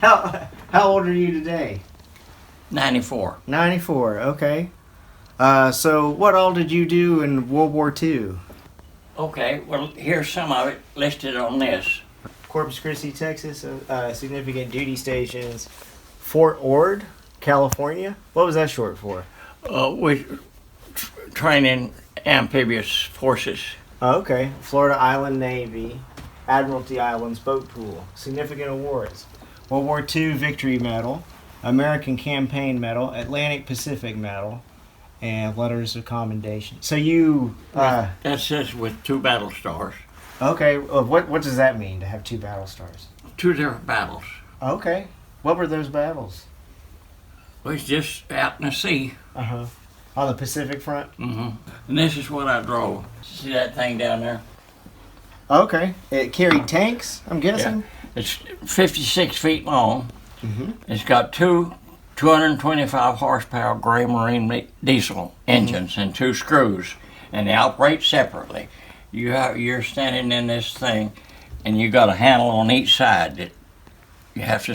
How old are you today? 94. 94, okay. So what all did you do in World War II? Okay, well, here's some of it listed on this. Corpus Christi, Texas, significant duty stations. Fort Ord, California. What was that short for? We training amphibious forces. Okay. Florida Island Navy, Admiralty Islands Boat Pool. Significant awards. World War II Victory Medal, American Campaign Medal, Atlantic Pacific Medal, and letters of commendation. So you... That says with 2 battle stars. Okay. What does that mean, to have 2 battle stars? 2 different battles. Okay. What were those battles? It was just out in the sea. Uh-huh. On the Pacific front? Mm-hmm. And this is what I drove. See that thing down there? Okay. It carried tanks, I'm guessing? Yeah. It's 56 feet long. Mm-hmm. It's got 225 horsepower gray marine diesel engines and 2 screws, and they operate separately. You're standing in this thing, and you got a handle on each side that you have to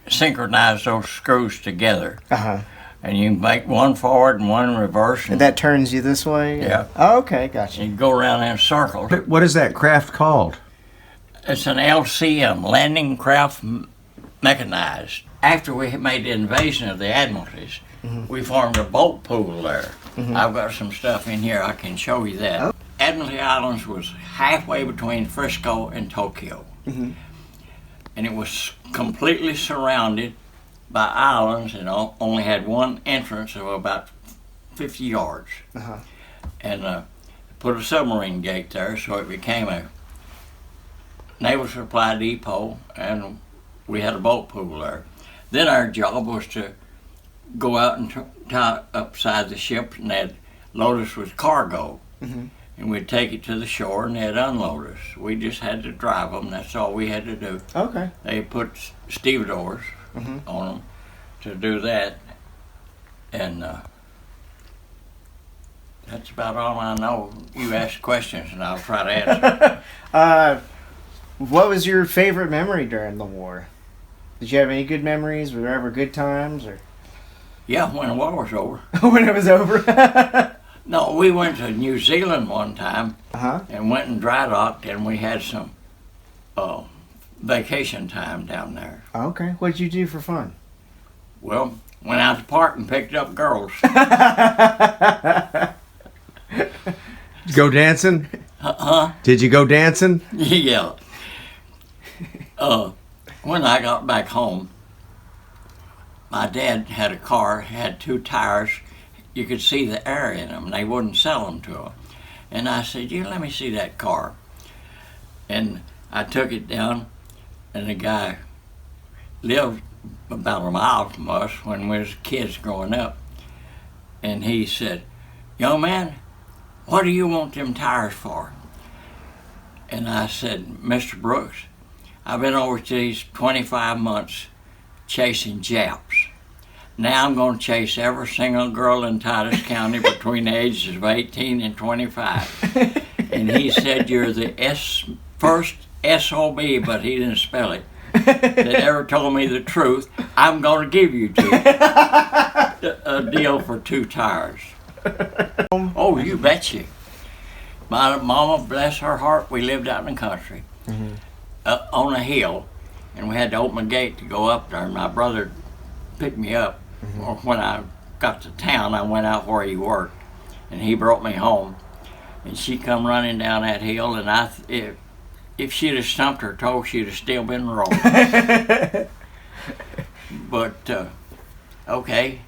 synchronize those screws together. Uh-huh. And you make one forward and one reverse. And that turns you this way? Yeah. Oh, okay, gotcha. You go around in circles. What is that craft called? It's an LCM, Landing Craft Mechanized. After we made the invasion of the Admiralties, we formed a boat pool there. I've got some stuff in here, I can show you that. Oh. Admiralty Islands was halfway between Frisco and Tokyo. And it was completely surrounded by islands and only had one entrance of about 50 yards. Uh-huh. And put a submarine gate there, so it became a naval supply depot, and we had a boat pool there. Then our job was to go out and tie upside the ship, and they'd load us with cargo. And we'd take it to the shore, and they'd unload us. We just had to drive them. That's all we had to do. Okay. They put stevedores on them to do that. And that's about all I know. You ask questions, and I'll try to answer. What was your favorite memory during the war? Did you have any good memories? Were there ever good times? Or Yeah, when the war was over. when it was over? No, we went to New Zealand one time Uh-huh. and went and dry docked, and we had some vacation time down there. Okay. What did you do for fun? Well, went out to the park and picked up girls. Go dancing? Did you go dancing? Yeah. When I got back home, my dad had a car, had 2 tires. You could see the air in them. They wouldn't sell them to him. And I said, let me see that car. And I took it down, and the guy lived about a mile from us when we was kids growing up. And he said, "Young man, what do you want them tires for?" And I said, "Mr. Brooks, I've been overseas 25 months chasing Japs. Now I'm going to chase every single girl in Titus County between the ages of 18 and 25. And he said, "You're the first SOB," but he didn't spell it, "that ever told me the truth. I'm going to give you a deal for 2 tires." Oh, you betcha. My mama, bless her heart, we lived out in the country on a hill, and we had to open a gate to go up there. My brother picked me up. Or when I got to town, I went out where he worked, and he brought me home. And she come running down that hill, and if she'd have stumped her toe, she'd have still been rolling. But okay.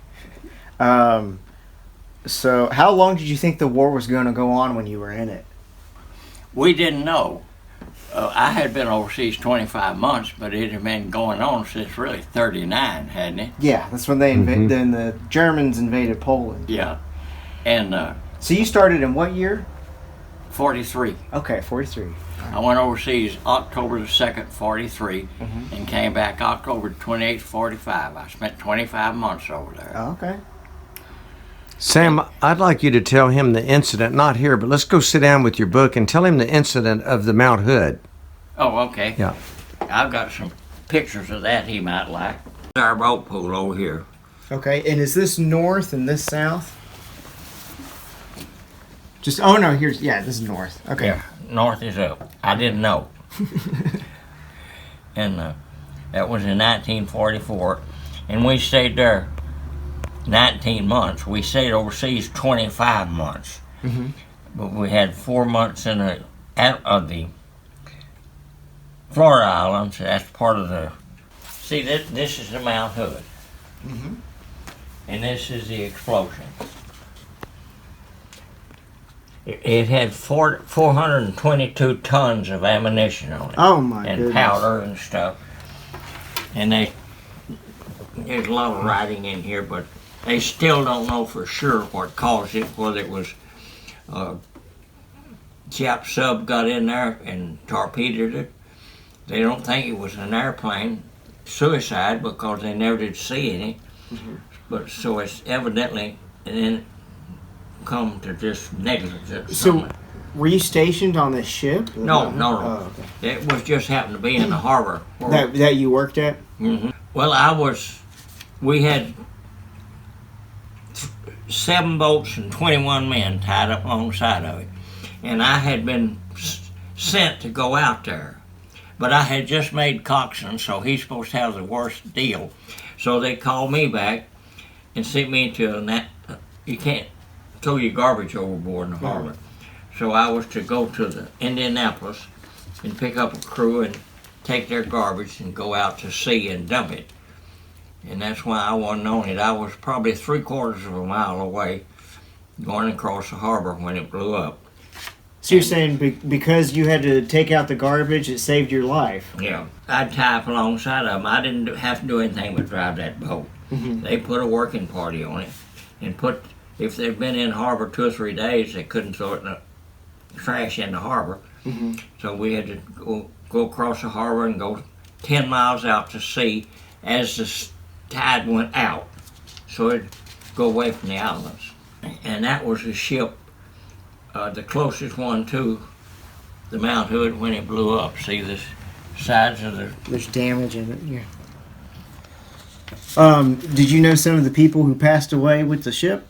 So how long did you think the war was going to go on when you were in it? We didn't know. I had been overseas 25 months, but it had been going on since really 39, hadn't it? Yeah, that's when they then the Germans invaded Poland. Yeah. And So you started in what year? 43. Okay, 43. I went overseas October the 2nd, 43, and came back October 28th, 45. I spent 25 months over there. Oh, okay. Sam, I'd like you to tell him the incident, not here, but let's go sit down with your book and tell him the incident of the Mount Hood. Oh, okay. Yeah. I've got some pictures of that he might like. Our boat pool over here. Okay, and is this north and this south? Just oh no, here's this is north. Okay. Yeah, north is up. I didn't know. And that was in 1944, and we stayed there 19 months. We stayed overseas 25 months, but we had 4 months in the Florida Islands. That's part of the. See, this is the Mount Hood, and this is the explosion. It had 422 tons of ammunition on it. Oh my and goodness. Powder and stuff. And there's a lot of writing in here, but they still don't know for sure what caused it, whether it was Jap sub got in there and torpedoed it. They don't think it was an airplane suicide because they never did see any. But so it's evidently and then come to just negligence. So, were you stationed on this ship? No. Oh, okay. It was just happened to be in the harbor. That you worked at? Well, we had 7 boats and 21 men tied up alongside of it. And I had been sent to go out there. But I had just made coxswain, so he's supposed to have the worst deal. So they called me back and sent me to you can't throw your garbage overboard in the harbor. So I was to go to the Indianapolis and pick up a crew and take their garbage and go out to sea and dump it. And that's why I wasn't on it. I was probably 3/4 of a mile away going across the harbor when it blew up. So you're saying because you had to take out the garbage, it saved your life? Yeah. I'd tie up alongside of them. I didn't have to do anything but drive that boat. They put a working party on it and if they'd been in harbor 2 or 3 days, they couldn't throw it in the trash in the harbor. So we had to go across the harbor and go 10 miles out to sea as the tide went out. So it'd go away from the islands. And that was the ship, the closest one to the Mount Hood when it blew up. See the sides of the... There's damage in it, Did you know some of the people who passed away with the ship?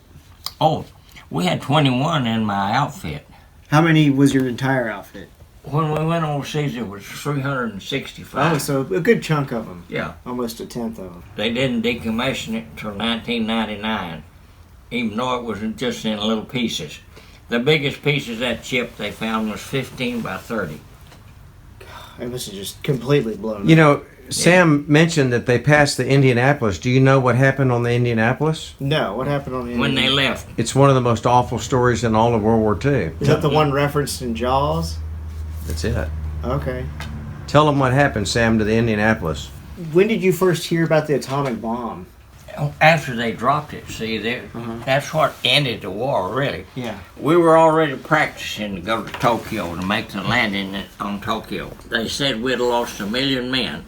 Oh, we had 21 in my outfit. How many was your entire outfit? When we went overseas, it was 365. Oh, so a good chunk of them. Yeah. Almost a tenth of them. They didn't decommission it until 1999, even though it was just in little pieces. The biggest piece of that ship they found was 15 by 30. It must have just completely blown You up. know, Sam mentioned that they passed the Indianapolis. Do you know what happened on the Indianapolis? No, what happened on the When they left, It's one of the most awful stories in all of World War II. Is that the one referenced in Jaws? That's it. Okay. Tell them what happened, Sam, to the Indianapolis. When did you first hear about the atomic bomb? after they dropped it, see, that's what ended the war, really. Yeah. We were already practicing to go to Tokyo to make the landing on Tokyo. They said we'd lost 1 million men,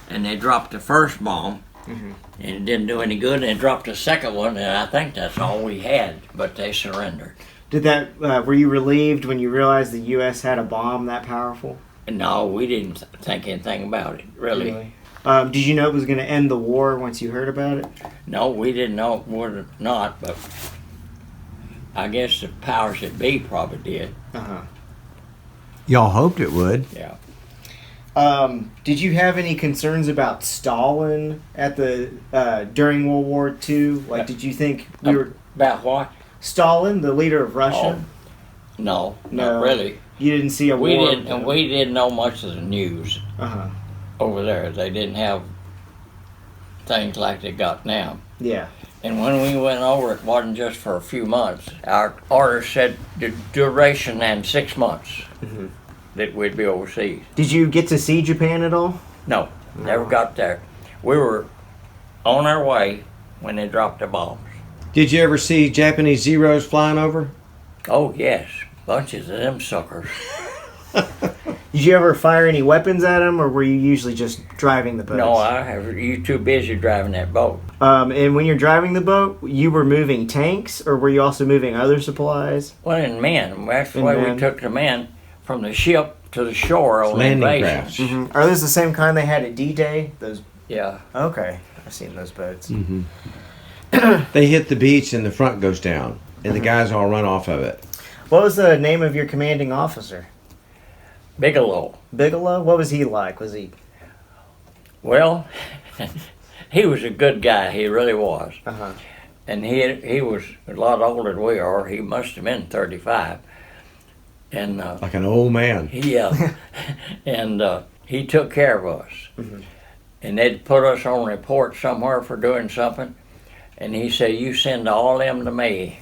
and they dropped the first bomb, and it didn't do any good. They dropped the second one, and I think that's all we had, but they surrendered. Did that? Were you relieved when you realized the U.S. had a bomb that powerful? No, we didn't think anything about it, really. Did you know it was going to end the war once you heard about it? No, we didn't know it would not, but I guess the powers that be probably did. Y'all hoped it would. Yeah. Did you have any concerns about Stalin at the during World War II? Like, did you think we were About what? Stalin, the leader of Russia? No, No. not really. You didn't see a We war? didn't, and we didn't know much of the news over there. They didn't have things like they got now. Yeah. And when we went over, it wasn't just for a few months. Our order said the duration and 6 months that we'd be overseas. Did you get to see Japan at all? No, never got there. We were on our way when they dropped the bombs. Did you ever see Japanese Zeros flying over? Oh, yes. Bunches of them suckers. Did you ever fire any weapons at them, or were you usually just driving the boat? No, you too busy driving that boat. And when you're driving the boat, you were moving tanks, or were you also moving other supplies? Well, in men. That's the In way men. we took the men from the ship to the shore on Landing invasion. crafts. Mm-hmm. Are those the same kind they had at D-Day? Those. Yeah. Okay, I've seen those boats. Mm-hmm. They hit the beach and the front goes down, and the guys all run off of it. What was the name of your commanding officer? Bigelow. Bigelow? What was he like? Was he? Well, he was a good guy. He really was. Uh-huh. And he was a lot older than we are. He must have been 35. And Like an old man. and he took care of us. Mm-hmm. And they'd put us on report somewhere for doing something. And he said, "You send all them to me."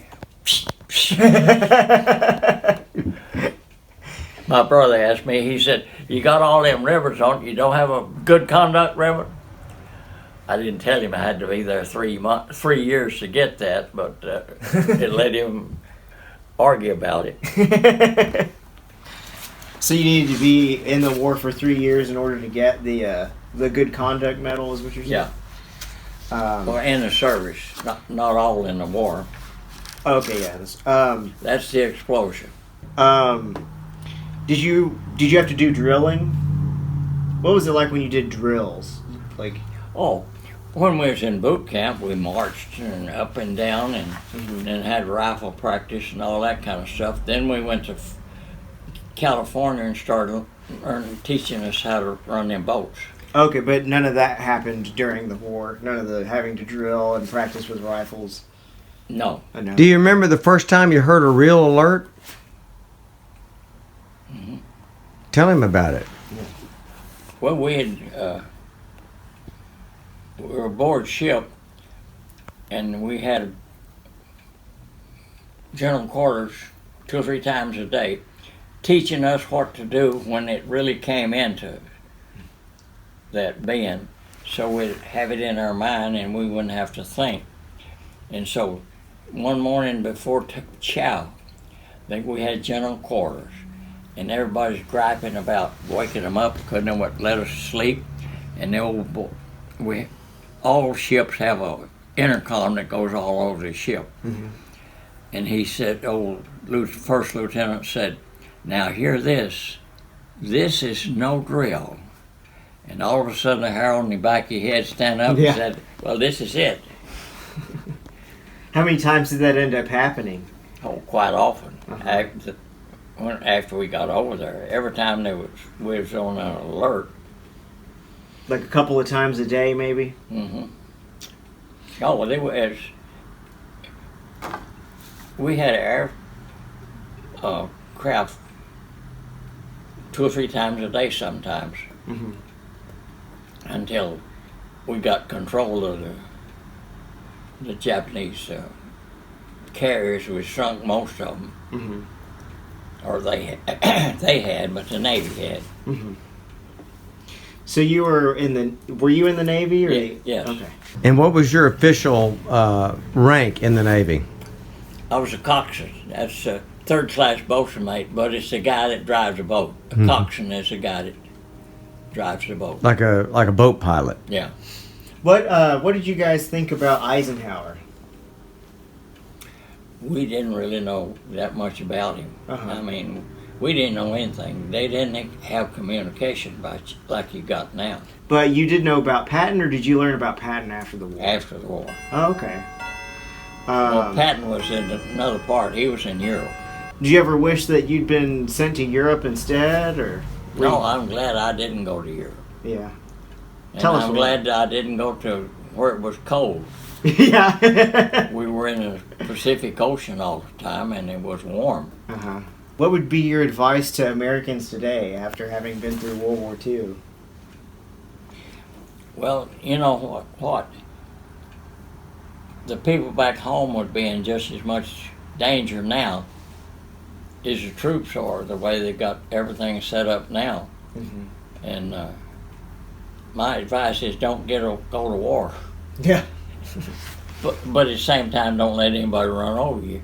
My brother asked me, he said, "You got all them rivers on you, don't have a good conduct ribbon?" I didn't tell him I had to be there 3 years to get that, but it let him argue about it. So you needed to be in the war for 3 years in order to get the good conduct medal, is what you're saying? Yeah. Well, in the service, not all in the war. Okay, yeah. That's the explosion. Did you have to do drilling? What was it like when you did drills? Like, Oh, when we was in boot camp, we marched and up and down and had rifle practice and all that kind of stuff. Then we went to California and started teaching us how to run them boats. okay, but none of that happened during the war. None of the having to drill and practice with rifles. No. No. Do you remember the first time you heard a real alert? Mm-hmm. Tell him about it. Well, we were aboard ship, and we had general quarters 2 or 3 times a day, teaching us what to do when it really came into that being, so we'd have it in our mind and we wouldn't have to think. And so, one morning before chow, I think we had general quarters, and everybody's griping about waking them up, couldn't let us sleep. And all ships have a intercom that goes all over the ship. Mm-hmm. And he said, first lieutenant said, "Now hear this. This is no drill." And all of a sudden, the hair on the back of your head stand up Yeah. and said, "Well, this is it." How many times did that end up happening? Oh, quite often. Uh-huh. After we got over there, every time we was on an alert. Like a couple of times a day, maybe? Mm-hmm. Oh, well, we had air craft 2 or 3 times a day sometimes, Mm-hmm. until we got control of the Japanese carriers. We sunk most of them, Mm-hmm. or they had, but the Navy had. Mm-hmm. So you were were you in the Navy? Or Yes. Okay. And what was your official rank in the Navy? I was a coxswain. That's a third-class boatswain mate, but it's the guy that drives a boat. A Mhm. coxswain is the guy that drives the boat. Like a boat pilot. Yeah. What did you guys think about Eisenhower? We didn't really know that much about him. Uh-huh. I mean, we didn't know anything. They didn't have communication like you got now But you did know about Patton, or did you learn about Patton after the war? after the war. Oh, okay. Well, Patton was in another part. He was in Europe. Did you ever wish that you'd been sent to Europe instead, or? No, I'm glad I didn't go to Europe. Yeah. And Tell us I'm why. glad that I didn't go to where it was cold. Yeah. We were in the Pacific Ocean all the time, and it was warm. Uh-huh. What would be your advice to Americans today after having been through World War II? Well, you know what? The people back home would be in just as much danger now as the troops are, the way they got everything set up now. Mm-hmm. And my advice is don't go to war. Yeah. But at the same time, don't let anybody run over you.